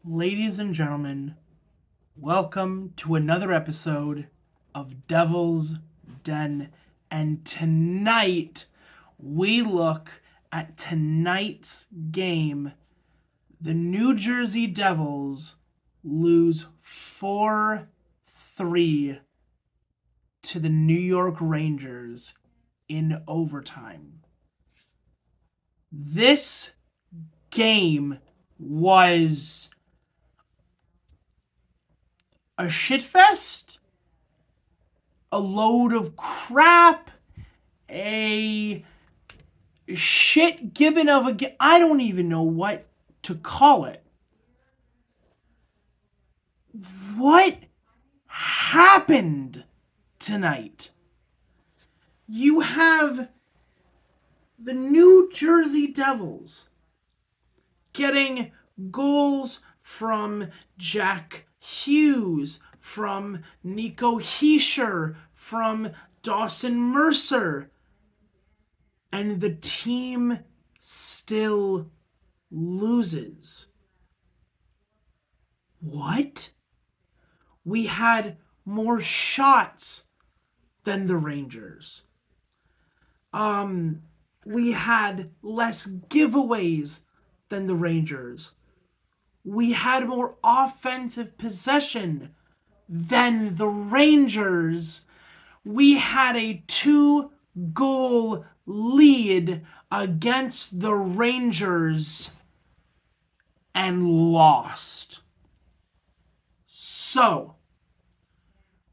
Ladies and gentlemen, welcome to another episode of Devil's Den. And tonight, we look at tonight's game. The New Jersey Devils lose 4-3 to the New York Rangers in overtime. This game was a shitfest, a load of crap, a shit given of a... I don't even know what to call it. What happened tonight? You have the New Jersey Devils getting goals from Jack Hughes, from Nico Hischier, from Dawson Mercer, and the team still loses. What? We had more shots than the Rangers. We had less giveaways than the Rangers. We had more offensive possession than the Rangers. We had a 2-goal lead against the Rangers and lost. So,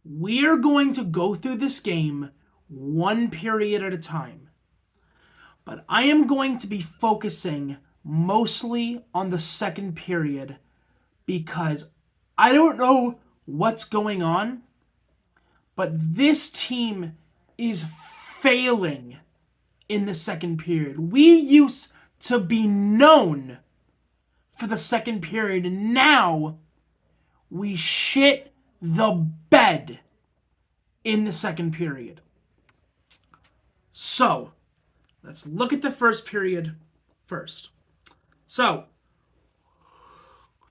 we're going to go through this game one period at a time. But I am going to be focusing mostly on the second period because I don't know what's going on, but this team is failing in the second period. We used to be known for the second period, and now we shit the bed in the second period. So, let's look at the first period first. So,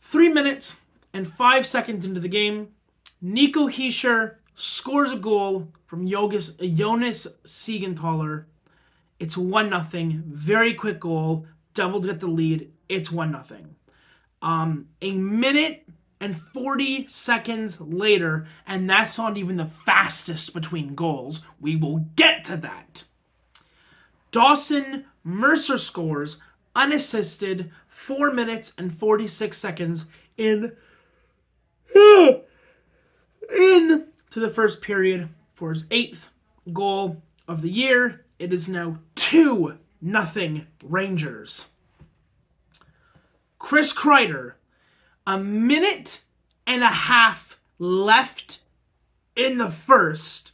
3 minutes and 5 seconds into the game, Nico Hischier scores a goal from Jonas Siegenthaler. It's 1-0. Very quick goal. Devils get the lead. It's 1-0. A minute and 40 seconds later, and that's not even the fastest between goals. We will get to that. Dawson Mercer scores unassisted 4 minutes and 46 seconds into the first period for his 8th goal of the year. It is now 2-0 Rangers. Chris Kreider, a minute and a half left in the first.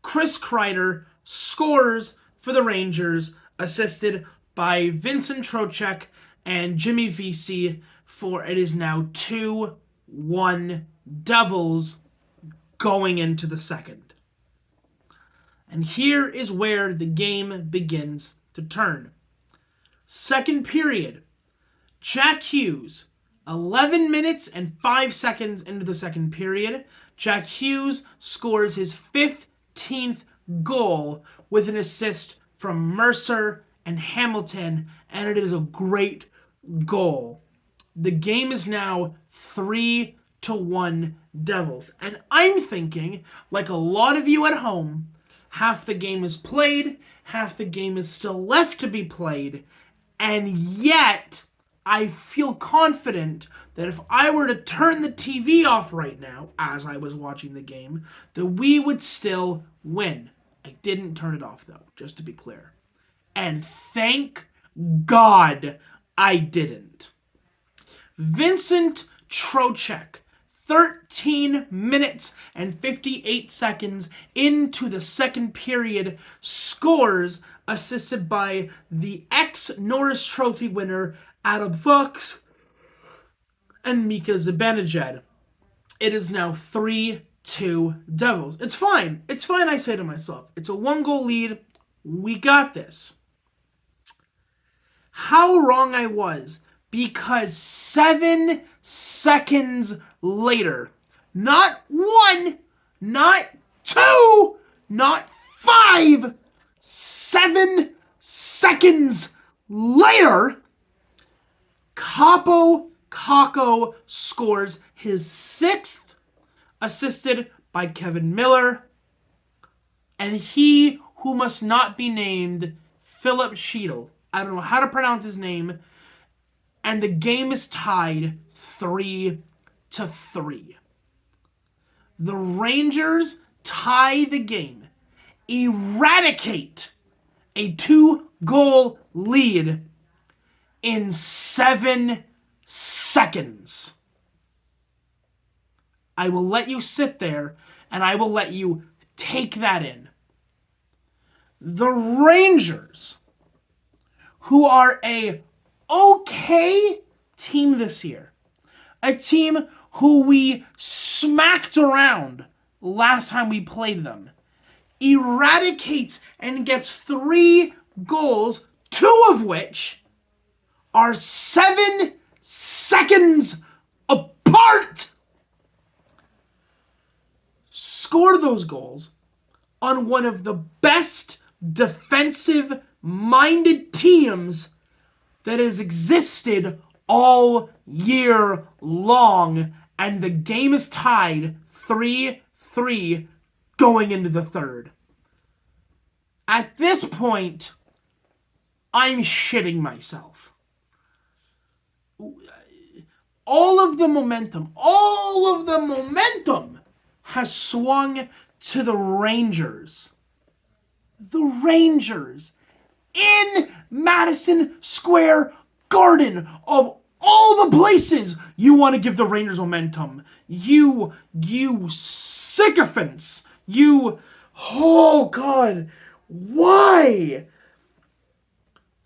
Chris Kreider scores for the Rangers, assisted by Vincent Trocheck and Jimmy Vesey, for it is now 2-1 Devils going into the second. And here is where the game begins to turn. Second period, Jack Hughes, 11 minutes and 5 seconds into the second period, Jack Hughes scores his 15th goal with an assist from Mercer and Hamilton, and it is a great goal. The game is now 3-1 Devils. And I'm thinking, like a lot of you at home, half the game is played, half the game is still left to be played, and yet I feel confident that if I were to turn the TV off right now, as I was watching the game, that we would still win. I didn't turn it off, though, just to be clear. And thank God I didn't. Vincent Trocheck, 13 minutes and 58 seconds into the second period, scores, assisted by the ex-Norris Trophy winner Adam Fox and Mika Zibanejad. It is now 3-2 Devils. It's fine. It's fine, I say to myself. It's a 1-goal lead. We got this. How wrong I was, because 7 seconds later. Not 1, not 2, not 5, 7 seconds later, Kaapo Kakko scores his 6th, assisted by Kevin Miller, and he who must not be named, Filip Chytil. I don't know how to pronounce his name. And the game is tied 3-3. The Rangers tie the game, eradicate a 2-goal lead in 7 seconds. I will let you sit there and I will let you take that in. The Rangers, who are a okay team this year, a team who we smacked around last time we played them, eradicates and gets 3 goals, 2 of which are 7 seconds apart. Score those goals on one of the best defensive-minded teams that has existed all year long, and the game is tied 3-3 going into the third. At this point, I'm shitting myself. All of the momentum has swung to the Rangers. The Rangers in Madison Square Garden, of all the places you want to give the Rangers momentum. You sycophants. Oh God, why?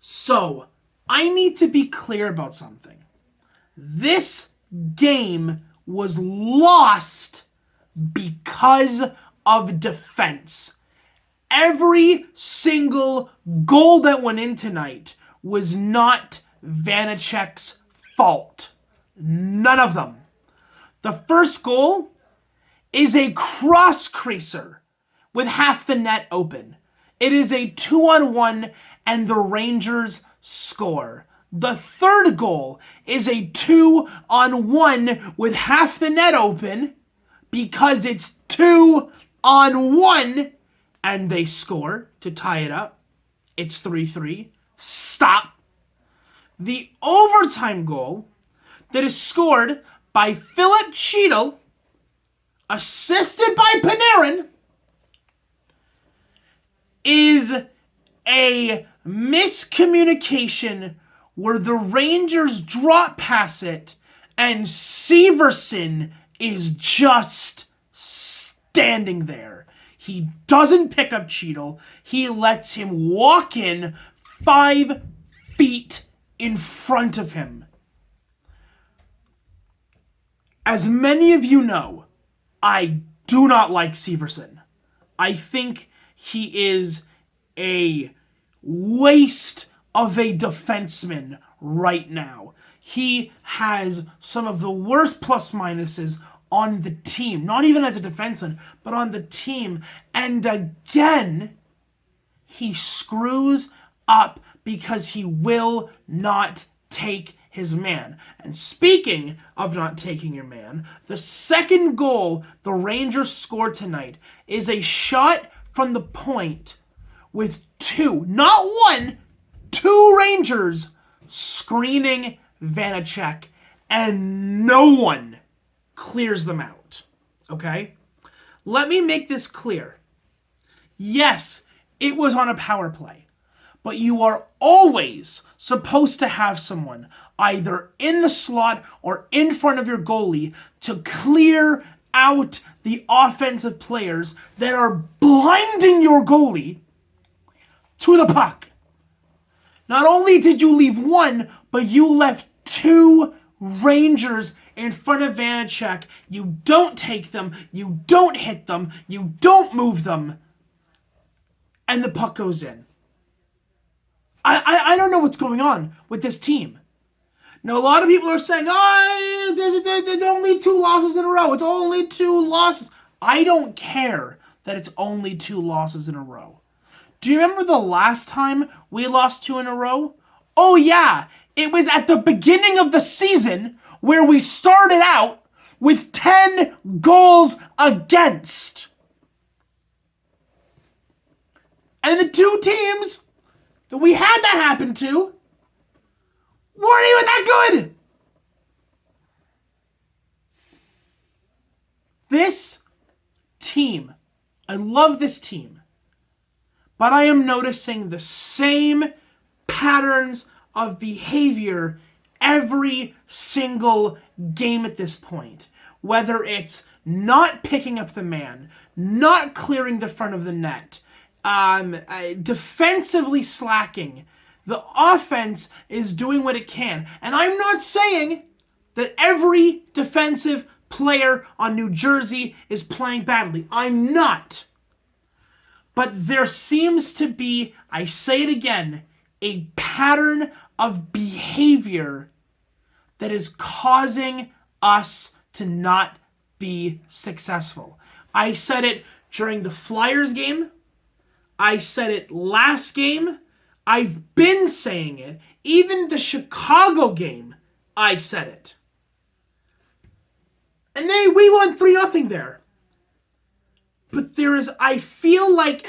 So, I need to be clear about something. This game was lost because of defense. Every single goal that went in tonight was not Vanecek's fault. None of them. The first goal is a cross-creaser with half the net open. It is a 2-on-1 and the Rangers score. The third goal is a 2-on-1 with half the net open because it's 2-on-1 and they score to tie it up. It's 3-3. Stop. The overtime goal that is scored by Filip Chytil, assisted by Panarin, is a miscommunication where the Rangers drop pass it and Severson is just standing there. He doesn't pick up Chytil. He lets him walk in 5 feet in front of him. As many of you know, I do not like Severson. I think he is a waste of a defenseman right now. He has some of the worst plus minuses on the team. Not even as a defenseman, but on the team. And again, he screws up because he will not take his man. And speaking of not taking your man, the second goal the Rangers scored tonight is a shot from the point with 2, not 1, 2 Rangers screening Vanecek, and no one clears them out. Okay? Let me make this clear. Yes, it was on a power play, but you are always supposed to have someone either in the slot or in front of your goalie to clear out the offensive players that are blinding your goalie to the puck. Not only did you leave 1, but you left 2 Rangers in front of Vanecek. You don't take them, you don't hit them, you don't move them, and the puck goes in. I don't know what's going on with this team. Now, a lot of people are saying, oh, it's only 2 losses in a row. It's only 2 losses. I don't care that it's only 2 losses in a row. Do you remember the last time we lost 2 in a row? Oh, yeah. It was at the beginning of the season where we started out with 10 goals against. And the 2 teams that we had that happen to weren't even that good. This team, I love this team, but I am noticing the same patterns of behavior every single game at this point. Whether it's not picking up the man, not clearing the front of the net, defensively slacking. The offense is doing what it can. And I'm not saying that every defensive player on New Jersey is playing badly. I'm not. But there seems to be, I say it again, a pattern of behavior that is causing us to not be successful. I said it during the Flyers game. I said it last game. I've been saying it. Even the Chicago game, I said it. And we won 3-0 there. But I feel like,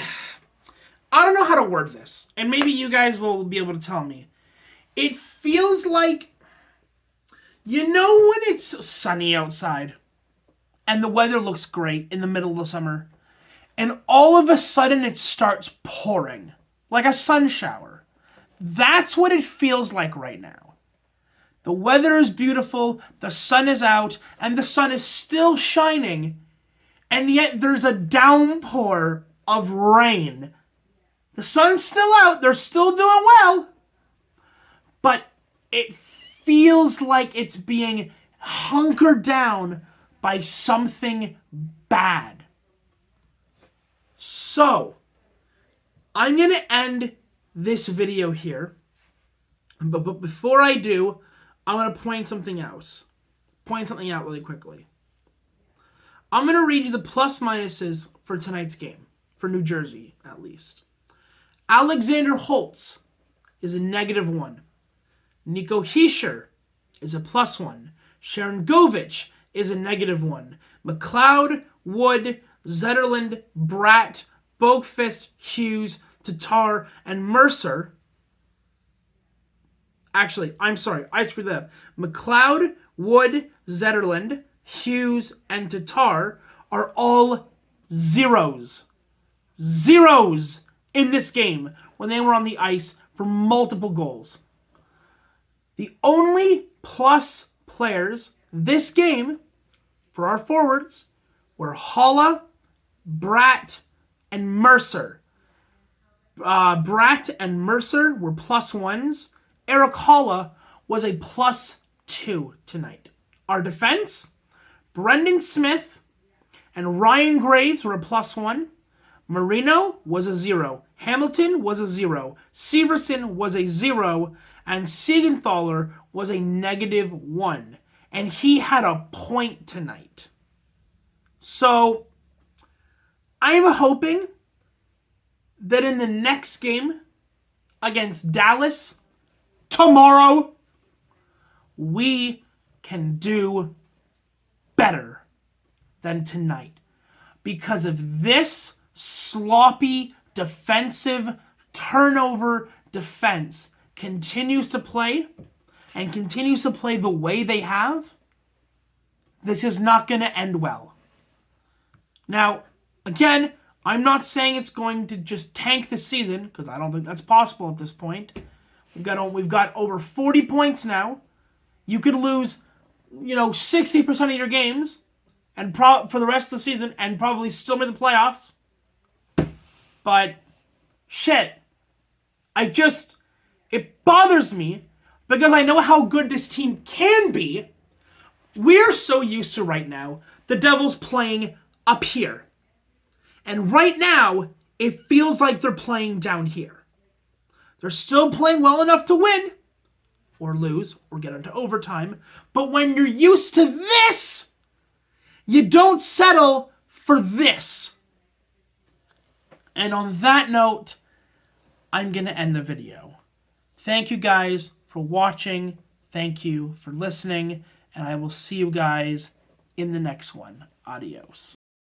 I don't know how to word this. And maybe you guys will be able to tell me. It feels like, you know when it's sunny outside and the weather looks great in the middle of the summer, and all of a sudden it starts pouring like a sun shower. That's what it feels like right now. The weather is beautiful, the sun is out, and the sun is still shining, and yet there's a downpour of rain. The sun's still out, they're still doing well, but it feels like it's being hunkered down by something bad. So, I'm going to end this video here, but before I do, I'm going to point something out really quickly. I'm going to read you the plus minuses for tonight's game, for New Jersey at least. Alexander Holtz is a -1. Nico Hischier is a +1. Sharon Govich is a -1. McLeod, Wood, Zetterlund, Bratt, Boqvist, Hughes, Tatar, and Mercer. Actually, I'm sorry, I screwed that up. McLeod, Wood, Zetterlund, Hughes, and Tatar are all zeros. Zeros in this game when they were on the ice for multiple goals. The only plus players this game for our forwards were Haula, Bratt, and Mercer. Bratt and Mercer were +1s. Erik Haula was a +2 tonight. Our defense, Brendan Smith and Ryan Graves were a +1. Marino was a 0. Hamilton was a 0. Severson was a 0. And Siegenthaler was a -1. And he had a point tonight. So, I'm hoping that in the next game against Dallas tomorrow, we can do better than tonight. Because of this sloppy defensive turnover defense continues to play and continues to play the way they have, this is not going to end well. Now, again, I'm not saying it's going to just tank this season, because I don't think that's possible at this point. We've got over 40 points now. You could lose, 60% of your games and for the rest of the season and probably still make the playoffs. But shit, it bothers me because I know how good this team can be. We're so used to right now the Devils playing up here. And right now, it feels like they're playing down here. They're still playing well enough to win, or lose or get into overtime. But when you're used to this, you don't settle for this. And on that note, I'm going to end the video. Thank you guys for watching. Thank you for listening. And I will see you guys in the next one. Adios.